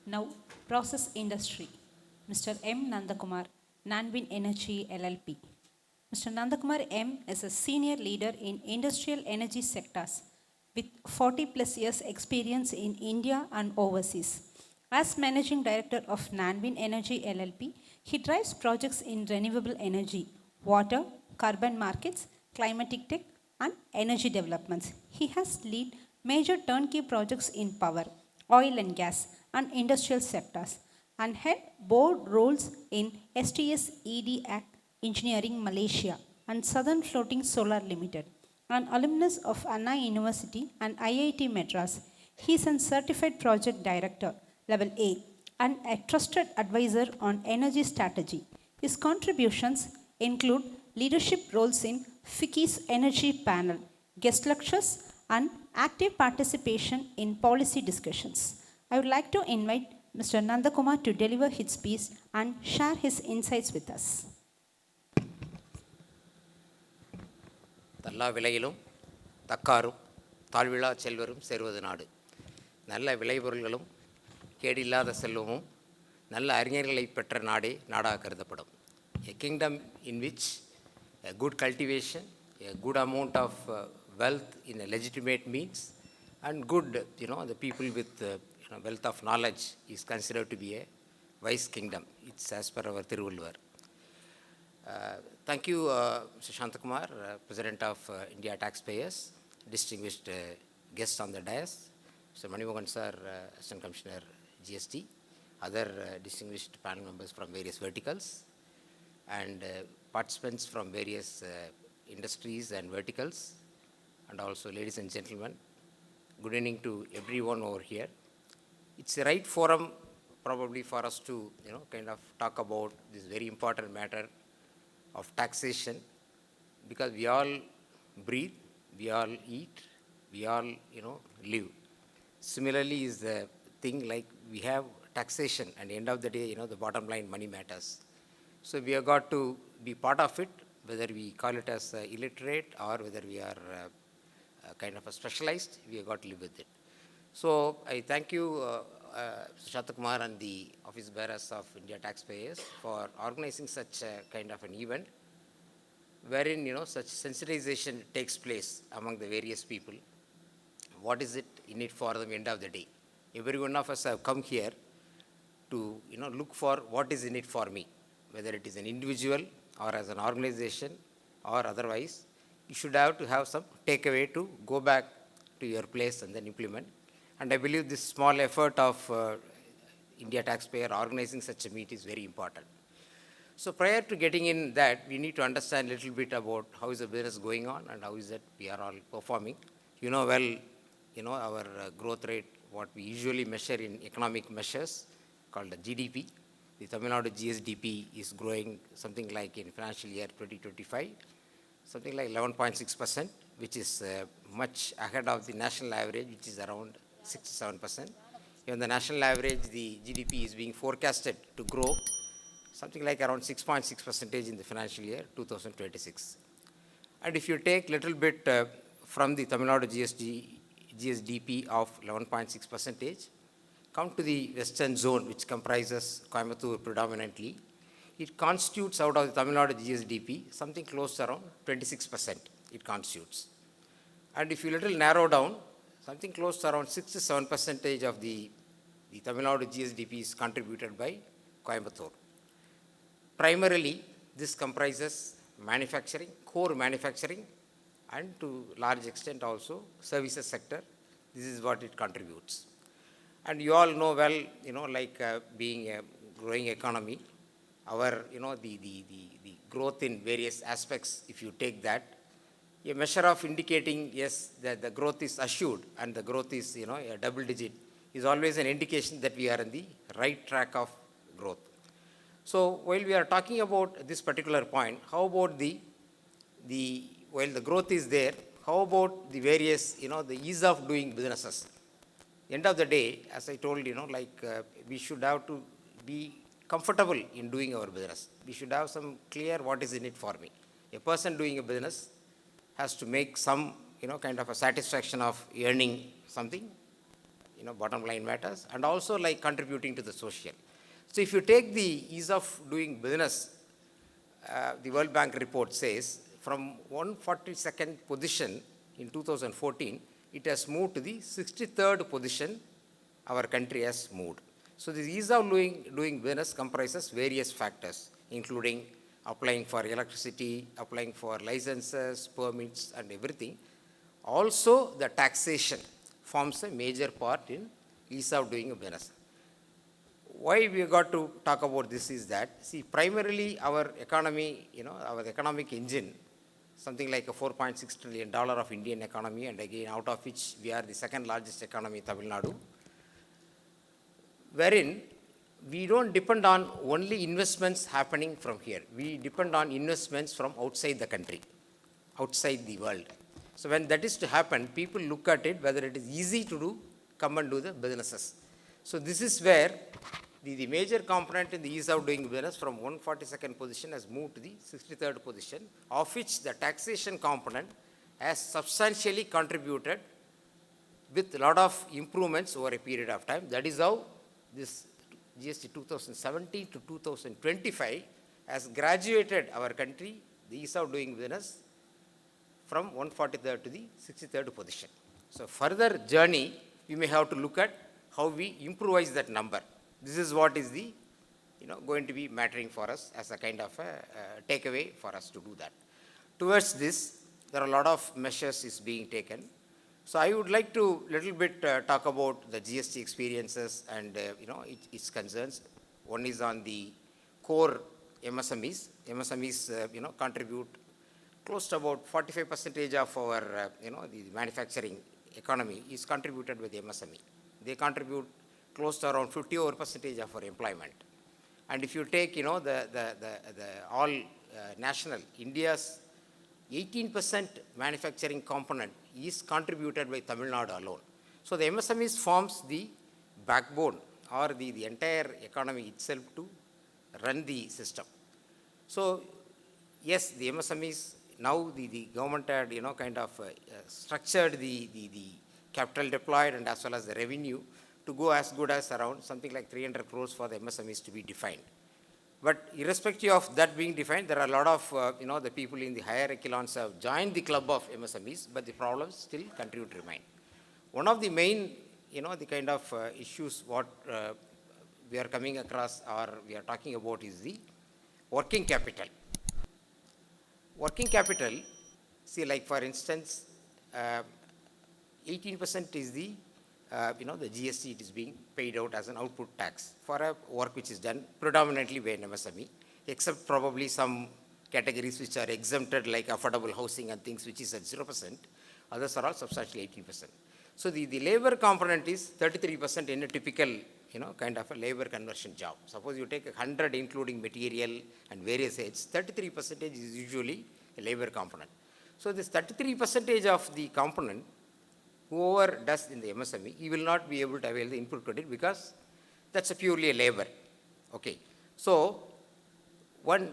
Now, process industry. Mr. M. Nandhakumar, Nanwin Energy LLP. Mr. Nandhakumar M. is a senior leader in industrial energy sectors with 40 plus years experience in India and overseas. As Managing Director of Nanwin Energy LLP, he drives projects in renewable energy, water, carbon markets, climatic tech, and energy developments. He has led major turnkey projects in power, oil and gas, and industrial sectors, and had board roles in STS ED Act Engineering Malaysia and Southern Floating Solar Limited. An alumnus of Anna University and IIT Madras, he is a certified project director, level A, and a trusted advisor on energy strategy. His contributions include leadership roles in FICCI's energy panel, guest lectures, and active participation in policy discussions. I would like to invite Mr. Nandhakumar to deliver his speech and share his insights with us. எல்லா விலையிலும் தக்காரும் தாழ்விழா செல்வரும் சேர்வது நாடு. நல்ல விளைபொருள்களும் கேடில்லாத செல்வமும் நல்ல அறிஞர்களை பெற்ற நாடே நாடாக கருதப்படும். A kingdom in which a good cultivation, a good amount of wealth in a legitimate means, and good, the people with wealth of knowledge is considered to be a wise kingdom. It's as per our Tiruvulvar. Thank you, Mr. Shantakumar, President of India Taxpayers, distinguished guests on the dais, Mr. Manimohan sir, Assistant Commissioner GST, other distinguished panel members from various verticals, and participants from various industries and verticals, and also ladies and gentlemen. Good evening to everyone over here. It's the right forum probably for us to kind of talk about this very important matter of taxation, because we all breathe, we all eat, we all live. Similarly is the thing, like we have taxation, and at the end of the day, the bottom line, money matters. So we have got to be part of it, whether we call it as illiterate or whether we are kind of a specialized, we have got to live with it. So I thank you, Shatakumar and the office bearers of India Taxpayers for organizing such a kind of an event, wherein such sensitization takes place among the various people. What is it in it for them end of the day? Every one of us have come here to look for what is in it for me, whether it is an individual or as an organization or otherwise. You should have to have some takeaway to go back to your place and then implement. And I believe this small effort of India Taxpayer organizing such a meet is very important. So prior to getting in that, we need to understand a little bit about how is the business going on and how is it we are all performing. Our growth rate, what we usually measure in economic measures called the GDP. The Tamil Nadu GSDP is growing something like in financial year 2025, something like 11.6%, which is much ahead of the national average, which is around 6-7%. Even the national average, the GDP is being forecasted to grow something like around 6.6% in the financial year 2026. And if you take little bit from the Tamil Nadu GSDP of 11.6%, come to the western zone, which comprises Coimbatore predominantly, it constitutes out of the Tamil Nadu GSDP something close to around 26% it constitutes. And if you little narrow down, something close to around 6-7% of the Tamil Nadu GSDP is contributed by Coimbatore. Primarily, this comprises manufacturing, core manufacturing, and to large extent also services sector. This is what it contributes. And you all know well, being a growing economy, our, the growth in various aspects, if you take that, a measure of indicating, yes, that the growth is assured and the growth is, a double digit, is always an indication that we are in the right track of growth. So while we are talking about this particular point, how about while the growth is there, how about the various, the ease of doing businesses? End of the day, as I told, we should have to be comfortable in doing our business. We should have some clear what is in it for me. A person doing a business has to make some, kind of a satisfaction of earning something, bottom line matters, and also like contributing to the social. So if you take the ease of doing business, the World Bank report says from 142nd position in 2014, it has moved to the 63rd position our country has moved. So the ease of doing business comprises various factors, including applying for electricity, applying for licenses, permits, and everything. Also, the taxation forms a major part in ease of doing business. Why we got to talk about this is that, see, primarily our economy, our economic engine, something like a $4.6 trillion of Indian economy, and again, out of which we are the second largest economy, Tamil Nadu, wherein we don't depend on only investments happening from here. We depend on investments from outside the country, outside the world. So when that is to happen, people look at it, whether it is easy to do, come and do the businesses. So this is where the major component in the ease of doing business from 142nd position has moved to the 63rd position, of which the taxation component has substantially contributed with a lot of improvements over a period of time. That is how this GST 2017 to 2025 has graduated our country, the ease of doing business, from 143rd to the 63rd position. So further journey, we may have to look at how we improvise that number. This is what is the, going to be mattering for us as a kind of a takeaway for us to do that. Towards this, there are a lot of measures is being taken. So I would like to little bit talk about the GST experiences and its concerns. One is on the core MSMEs. MSMEs contribute close to about 45% of our the manufacturing economy is contributed with MSME. They contribute close to around 50% of our employment. And if you take the all national India's 18% manufacturing component is contributed by Tamil Nadu alone. So the MSMEs forms the backbone or the entire economy itself to run the system. So yes, the MSMEs, now the government had kind of structured the capital deployed and as well as the revenue to go as good as around something like 300 crores for the MSMEs to be defined. But irrespective of that being defined, there are a lot of, the people in the higher echelons have joined the club of MSMEs, but the problems still continue to remain. One of the main, the kind of issues what we are coming across or we are talking about is the working capital. Working capital, see, like for instance, 18% is the the GST, it is being paid out as an output tax for a work which is done predominantly by an MSME, except probably some categories which are exempted like affordable housing and things which is at 0%. Others are all substantially 18%. So the labor component is 33% in a typical, kind of a labor conversion job. Suppose you take 100 including material and various aids, 33% is usually a labor component. So this 33% of the component, whoever does in the MSME, he will not be able to avail the input credit because that's a purely a labor. Okay. So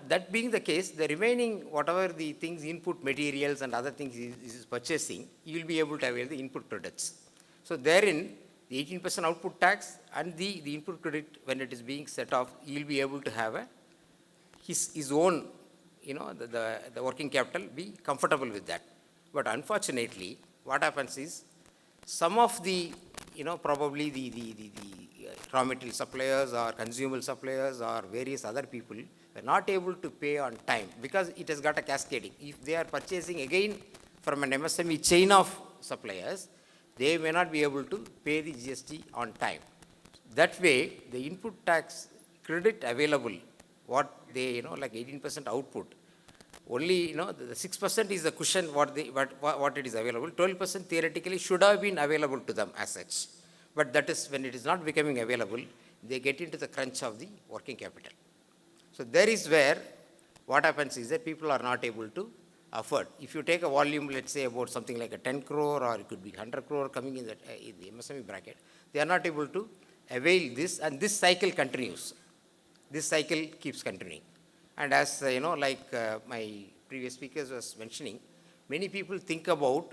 that being the case, the remaining whatever the things, input materials and other things is purchasing, you will be able to avail the input credits. So therein, the 18% output tax and the input credit, when it is being set off, he will be able to have his own, the working capital, be comfortable with that. But unfortunately, what happens is, some of the, probably the raw material suppliers or consumable suppliers or various other people were not able to pay on time because it has got a cascading. If they are purchasing again from an MSME chain of suppliers, they may not be able to pay the GST on time. That way, the input tax credit available, what they, like 18% output, only, the 6% is the cushion what it is available. 12% theoretically should have been available to them as such. But that is when it is not becoming available, they get into the crunch of the working capital. So there is where what happens is that people are not able to afford. If you take a volume, let's say about something like a 10 crore or it could be 100 crore coming in the MSME bracket, they are not able to avail this, and this cycle continues. This cycle keeps continuing. And as like my previous speakers was mentioning, many people think about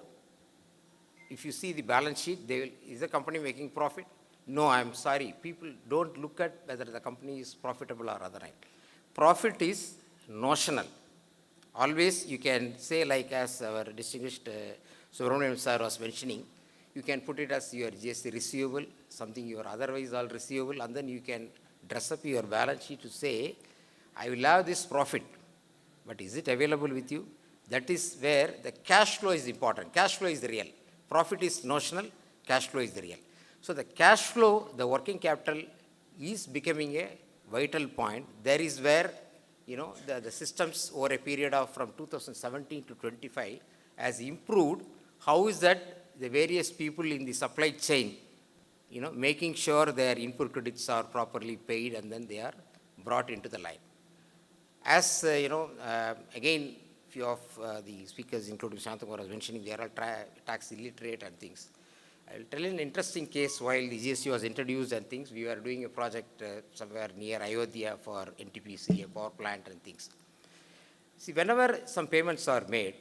if you see the balance sheet, is the company making profit? No, I'm sorry. People don't look at whether the company is profitable or other. Profit is notional. Always you can say, like as our distinguished Subramanian sir was mentioning, you can put it as your GST receivable, something you are otherwise all receivable, and then you can dress up your balance sheet to say, I will have this profit, but is it available with you? That is where the cash flow is important. Cash flow is the real. Profit is notional, cash flow is the real. So the cash flow, the working capital is becoming a vital point. There is where, the systems over a period of from 2017 to 25 has improved. How is that the various people in the supply chain, making sure their input credits are properly paid and then they are brought into the line. As again, few of the speakers, including Nandhakumar, was mentioning, they are all tax illiterate and things. I will tell you an interesting case. While the GST was introduced and things, we were doing a project somewhere near Ayodhya for NTPC, a power plant and things. See, whenever some payments are made,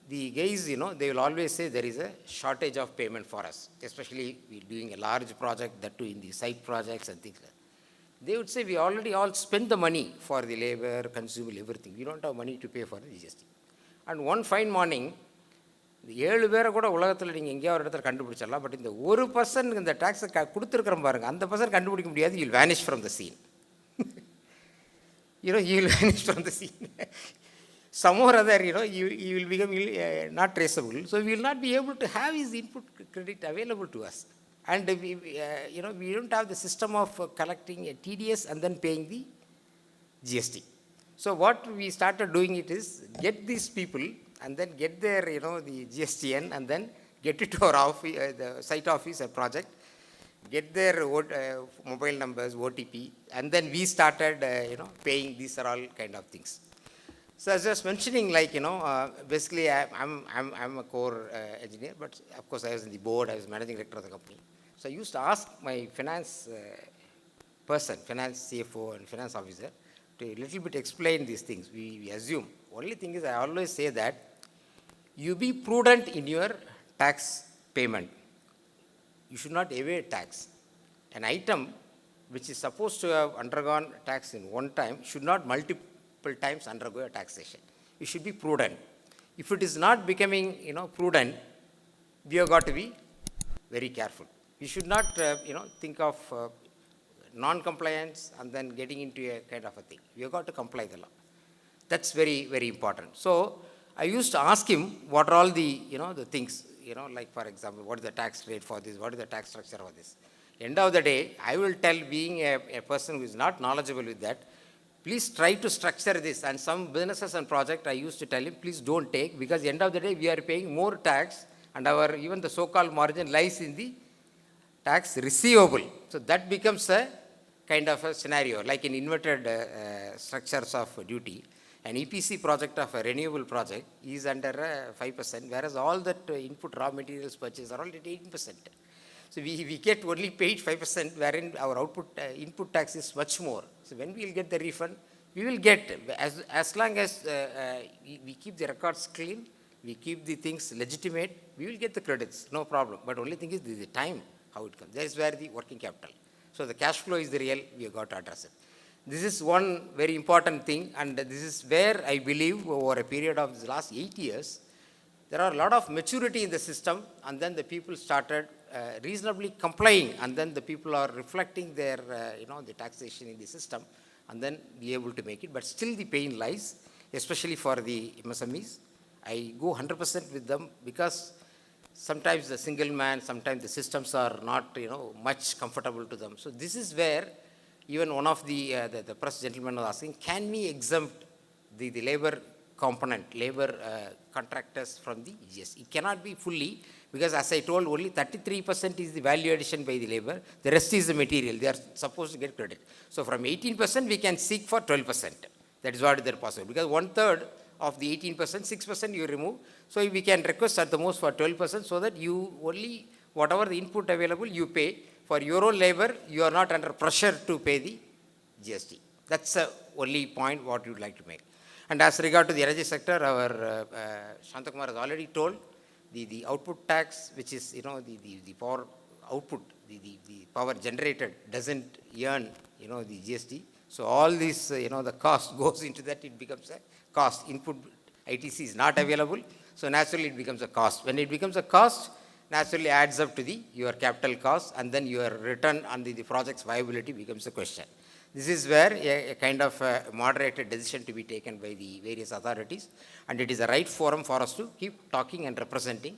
the guys, they will always say there is a shortage of payment for us, especially we're doing a large project, that too in the site projects and things like that. They would say, we already all spent the money for the labor, consumable, everything. We don't have money to pay for the GST. And one fine morning, the 7 பேரை கூட உலகத்தில் நீங்கள் எங்கேயாவது ஒரு இடத்துல கண்டுபிடிச்சிடலாம், but இந்த 1% இந்த டேக்ஸை கொடுத்துருக்குறோம் பாருங்க, அந்த பர்சன் கண்டுபிடிக்க முடியாது. You will vanish from the scene. You will vanish from the scene. Some or other, you will become not traceable. So we will not be able to have his input credit available to us. And we don't have the system of collecting a TDS and then paying the GST. So what we started doing it is get these people and then get their, the GSTN and then get it to our office, the site office, a project, get their mobile numbers, OTP, and then we started, paying. These are all kind of things. So as I was mentioning, like, basically I'm a core engineer, but of course I was in the board, I was managing director of the company. So I used to ask my finance person, finance CFO and finance officer, to a little bit explain these things. We assume. Only thing is, I always say that you be prudent in your tax payment. You should not evade tax. An item which is supposed to have undergone tax in one time should not multiple times undergo a taxation. You should be prudent. If it is not becoming, prudent, we have got to be very careful. We should not, think of non-compliance and then getting into a kind of a thing. We have got to comply the law. That's very, very important. So I used to ask him what are all the, the things, like for example, what is the tax rate for this? What is the tax structure for this? End of the day, I will tell, being a person who is not knowledgeable with that, please try to structure this. And some businesses and projects, I used to tell him, please don't take, because end of the day, we are paying more tax and our, even the so-called margin lies in the tax receivable. So that becomes a kind of a scenario, like in inverted structures of duty. An EPC project of a renewable project is under 5%, whereas all that input raw materials purchase are already 18%. So we get only paid 5%, wherein our output input tax is much more. So when we will get the refund, we will get, as long as we keep the records clean, we keep the things legitimate, we will get the credits, no problem. But only thing is the time, how it comes. That is where the working capital. So the cash flow is the real, we have got to address it. This is one very important thing, and this is where I believe over a period of the last 8 years, there are a lot of maturity in the system, and then the people started reasonably complying, and then the people are reflecting their, the taxation in the system, and then be able to make it. But still the pain lies, especially for the MSMEs. I go 100% with them, because sometimes the single man, sometimes the systems are not, much comfortable to them. So this is where even one of the press gentlemen was asking, can we exempt the labor component, labor contractors from the GST? It cannot be fully, because as I told, only 33% is the value addition by the labor. The rest is the material. They are supposed to get credit. So from 18%, we can seek for 12%. That is what is possible. Because 1/3 of the 18%, 6% you remove. So we can request at the most for 12%, so that you only, whatever the input available, you pay. For your own labor, you are not under pressure to pay the GST. That's the only point what you would like to make. And as regard to the energy sector, our Nandhakumar has already told, the output tax, which is, the power output, the power generated doesn't earn, the GST. So all this, the cost goes into that, it becomes a cost. Input ITC is not available, so naturally it becomes a cost. When it becomes a cost, naturally adds up to your capital cost, and then your return on the project's viability becomes a question. This is where a kind of moderated decision to be taken by the various authorities, and it is the right forum for us to keep talking and representing.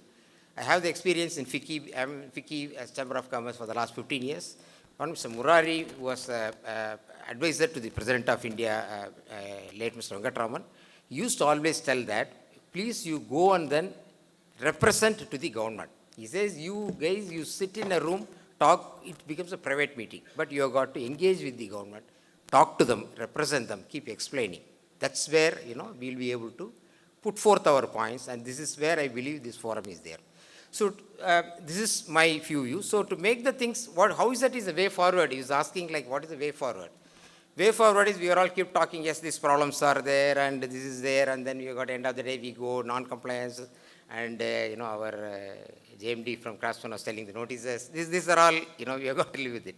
I have the experience in FICCI. I am in FICCI as Chamber of Commerce for the last 15 years. One, Mr. Murari was advisor to the President of India, late Mr. Venkatraman. He used to always tell that, please you go and then represent to the government. He says, you guys, you sit in a room, talk, it becomes a private meeting, but you have got to engage with the government, talk to them, represent them, keep explaining. That's where, we'll be able to put forth our points, and this is where I believe this forum is there. So this is my few views. So to make the things, how is that is the way forward? He is asking like, what is the way forward? Way forward is we are all keep talking, yes, these problems are there and this is there, and then you got end of the day we go non-compliance, and our JMD from Craftsman was telling the notices. These are all, we have got to live with it.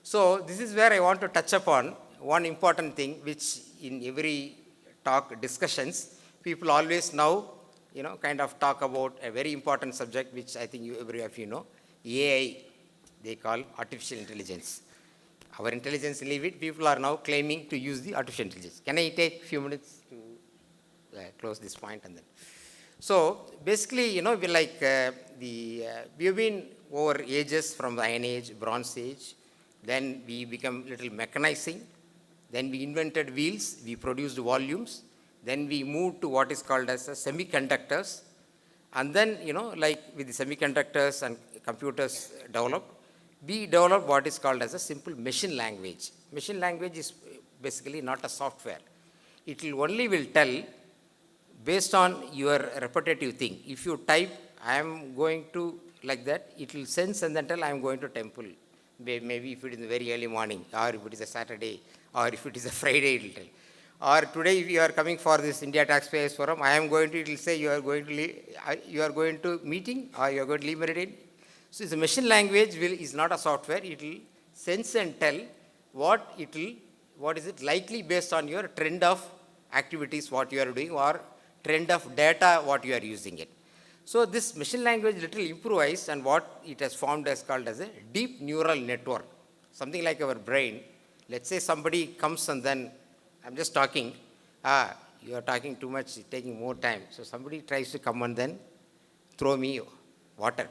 So this is where I want to touch upon one important thing, which in every talk discussions, people always now, kind of talk about a very important subject, which I think every of you know, AI, they call artificial intelligence. Our intelligence, leave it, people are now claiming to use the artificial intelligence. Can I take a few minutes to close this point and then? So basically, we have been over ages from the Iron Age, Bronze Age, then we become little mechanizing, then we invented wheels, we produced volumes, then we moved to what is called as semiconductors, and then, with the semiconductors and computers developed, we developed what is called as a simple machine language. Machine language is basically not a software. It will tell based on your repetitive thing. If you type, I am going to like that, it will sense and then tell I am going to temple. Maybe if it is in the very early morning, or if it is a Saturday, or if it is a Friday, it will tell. Or today, if you are coming for this India Taxpayers Forum, I am going to, it will say you are going to leave, you are going to meeting, or you are going to leave Meridian. So the machine language is not a software. It will sense and tell what is it likely based on your trend of activities, what you are doing, or trend of data, what you are using it. So this machine language little improvised, and what it has formed as called as a deep neural network, something like our brain. Let's say somebody comes and then, I'm just talking, you are talking too much, taking more time. So somebody tries to come and then throw me water.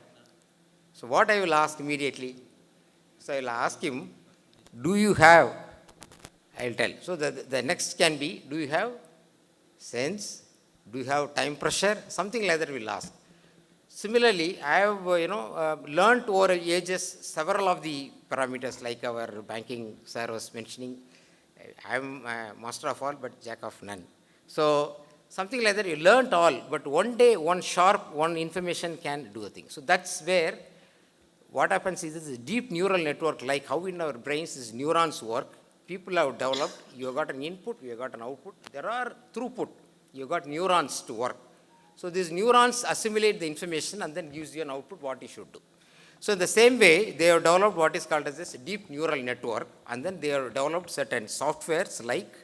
So what I will ask immediately, so I will ask him, do you have, I will tell. So the next can be, do you have sense? Do you have time pressure? Something like that we will ask. Similarly, I have, learned over ages several of the parameters, like our banking sir was mentioning. I am master of all, but jack of none. So something like that, you learned all, but one day, one information can do a thing. So that's where what happens is this deep neural network, like how in our brains is neurons work. People have developed, you have got an input, you have got an output. There are throughput, you have got neurons to work. So these neurons assimilate the information and then gives you an output what you should do. So in the same way, they have developed what is called as this deep neural network, and then they have developed certain softwares like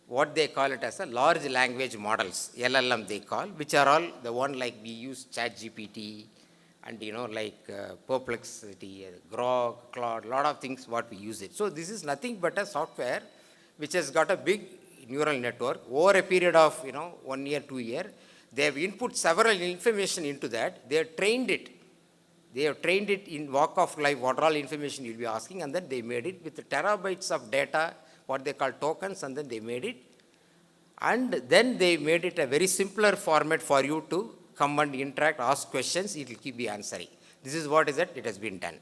what they call it as a large language models, LLM they call, which are all the one like we use ChatGPT and Perplexity, Grok, Claude, lot of things what we use it. So this is nothing but a software which has got a big neural network. Over a period of 1 year, 2 years, they have input several information into that. They have trained it. They have trained it in walk of life, what all information you'll be asking, and then they made it with terabytes of data, what they call tokens, and then they made it. And then they made it a very simpler format for you to come and interact, ask questions, it will keep the answering. This is what is it, it has been done.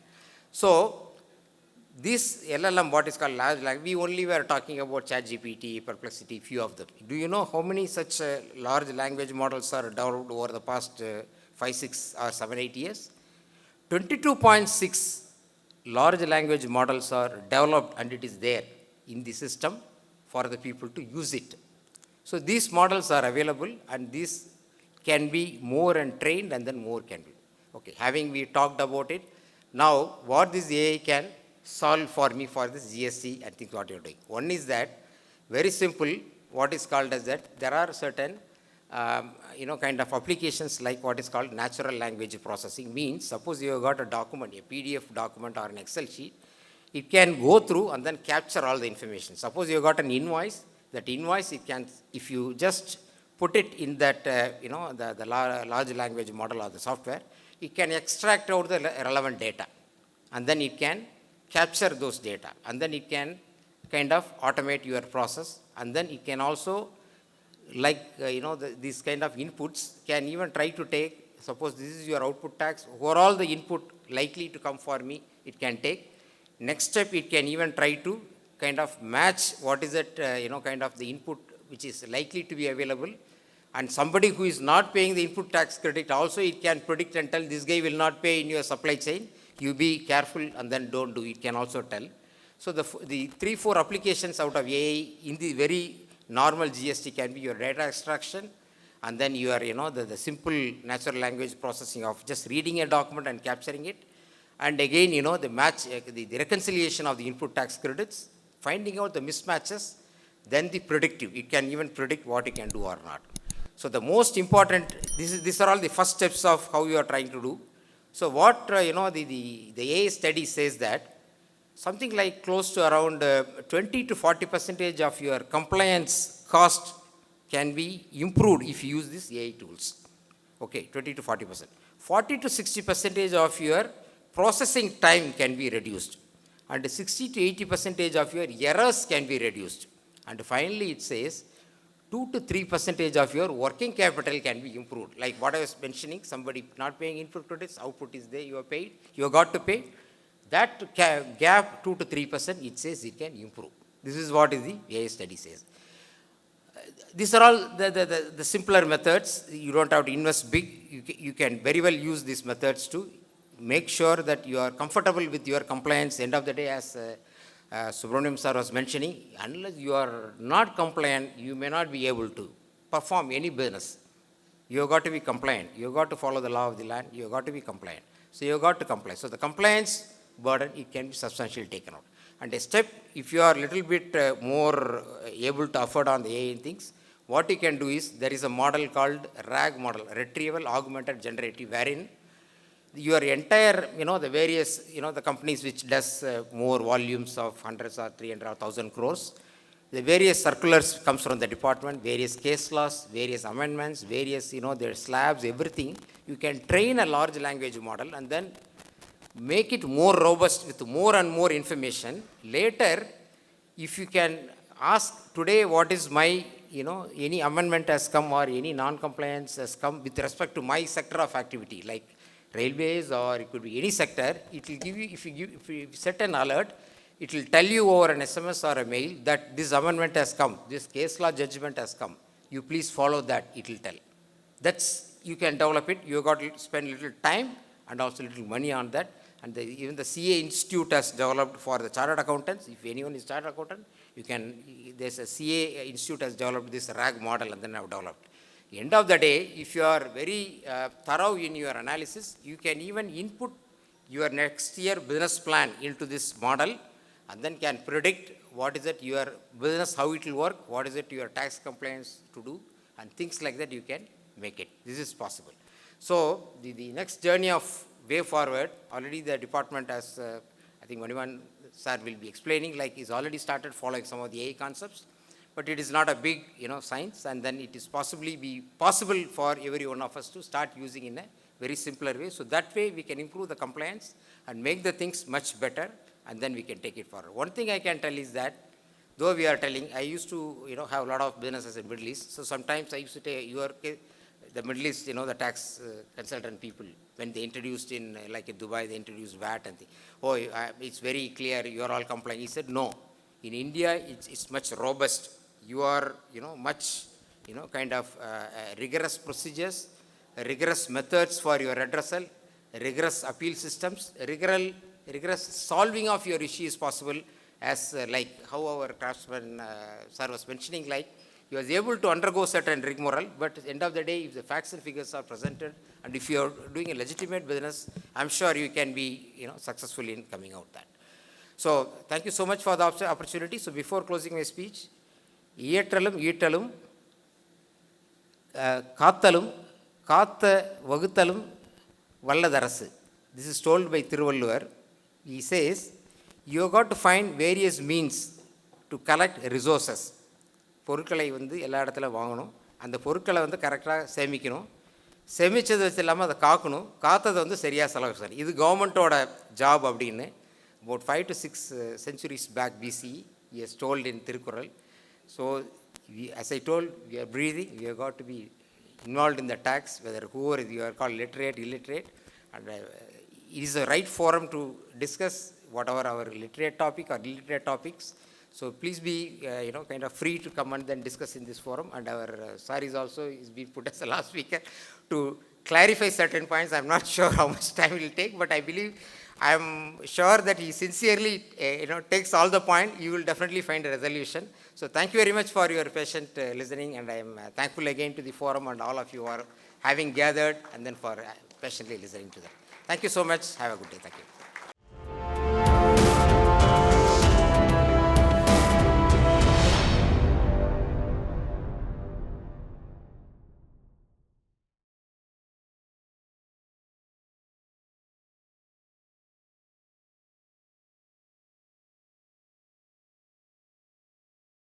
So this LLM, what is called large language, we only were talking about ChatGPT, Perplexity, few of them. Do you know how many such large language models are developed over the past 5, 6 or 7, 8 years? 22.6 large language models are developed, and it is there in the system for the people to use it. So these models are available, and these can be more and trained, and then more can be. Okay, having we talked about it, now what this AI can solve for me for this GST and things what you're doing. One is that, very simple, what is called as that, there are certain kind of applications like what is called natural language processing. Means, suppose you have got a document, a PDF document or an Excel sheet, it can go through and then capture all the information. Suppose you have got an invoice, that invoice it can, if you just put it in that, the large language model or the software, it can extract out the relevant data. And then it can capture those data. And then it can kind of automate your process. And then it can also, like, these kind of inputs can even try to take, suppose this is your output tax, overall the input likely to come for me, it can take. Next step, it can even try to kind of match what is it, kind of the input which is likely to be available. And somebody who is not paying the input tax credit also, it can predict and tell this guy will not pay in your supply chain. You be careful and then don't do. It can also tell. So the 3-4 applications out of AI in the very normal GST can be your data extraction, and then your, the simple natural language processing of just reading a document and capturing it. And again, the match, the reconciliation of the input tax credits, finding out the mismatches, then the predictive. It can even predict what it can do or not. So the most important, these are all the first steps of how you are trying to do. So what, the AI study says that something like close to around 20 to 40% of your compliance cost can be improved if you use these AI tools. Okay, 20 to 40%. 40 to 60% of your processing time can be reduced. And 60 to 80% of your errors can be reduced. And finally, it says 2 to 3% of your working capital can be improved. Like what I was mentioning, somebody not paying input credits, output is there, you are paid, you have got to pay. That gap, 2 to 3%, it says it can improve. This is what is the AI study says. These are all the simpler methods. You don't have to invest big. You can very well use these methods to make sure that you are comfortable with your compliance. End of the day, as Subramaniam sir was mentioning, unless you are not compliant, you may not be able to perform any business. You have got to be compliant. You have got to follow the law of the land. You have got to be compliant. So you have got to comply. So the compliance burden, it can be substantially taken out. And a step, if you are a little bit more able to afford on the AI things, what you can do is, there is a model called RAG model, Retrieval Augmented Generative, wherein your entire, the various, the companies which does more volumes of hundreds or 300 or 1,000 crores, the various circulars comes from the department, various case laws, various amendments, various, their slabs, everything. You can train a large language model and then make it more robust with more and more information. Later, if you can ask today what is my, any amendment has come or any non-compliance has come with respect to my sector of activity, like railways or it could be any sector, it will give you, if you set an alert, it will tell you over an SMS or a mail that this amendment has come, this case law judgment has come. You please follow that, it will tell. That's, you can develop it. You got to spend a little time and also little money on that. And even the CA Institute has developed for the chartered accountants. If anyone is chartered accountant, you can, there's a CA Institute has developed this RAG model and then have developed. End of the day, if you are very thorough in your analysis, you can even input your next year business plan into this model and then can predict what is it your business, how it will work, what is it your tax compliance to do, and things like that you can make it. This is possible. So the next journey of way forward, already the department has, I think Manivan sir will be explaining, like he's already started following some of the AI concepts, but it is not a big, science, and then it is be possible for every one of us to start using in a very simpler way. So that way we can improve the compliance and make the things much better, and then we can take it forward. One thing I can tell is that, though we are telling, I used to, have a lot of businesses in Middle East, so sometimes I used to take the Middle East, the tax consultant people, when they introduced in, like in Dubai, they introduced VAT and it's very clear, you are all complying. He said, no, in India, it's much robust. You are, much, kind of rigorous procedures, rigorous methods for your redressal, rigorous appeal systems, rigorous solving of your issue is possible, as like how our craftsman sir was mentioning, like he was able to undergo certain rigmarole, but at the end of the day, if the facts and figures are presented, and if you are doing a legitimate business, I'm sure you can be, successful in coming out that. So, thank you so much for the opportunity. So, before closing my speech, இயற்றலும் ஈட்டலும் காத்தலும் காத்த வகுத்தலும் வல்லதரசு. This is told by Thiruvalluvar. He says, you have got to find various means to collect resources. பொருட்களை எல்லா இடத்துல வாங்கணும், அந்த பொருட்களை கரெக்டாக சேமிக்கணும், சேமித்தது வச்சு இல்லாமல் அதை காக்கணும், காத்ததை சரியாக செலவு செய்யணும். இது கவர்மெண்ட்டோட ஜாப் அப்படின்னு about 5 to 6 centuries back BCE, he has told in Tirukkural. So, as I told, we are breathing, we have got to be involved in the tax, whether whoever you are called literate, illiterate, and it is the right forum to discuss whatever our literate topic or illiterate topics. So, please be, kind of free to come and then discuss in this forum, and our Saris also is being put as the last speaker to clarify certain points. I'm not sure how much time it will take, but I believe, I'm sure that he sincerely, takes all the point. You will definitely find a resolution. So, thank you very much for your patient listening, and I am thankful again to the forum and all of you are having gathered and then for patiently listening to that. Thank you so much. Have a good day. Thank you.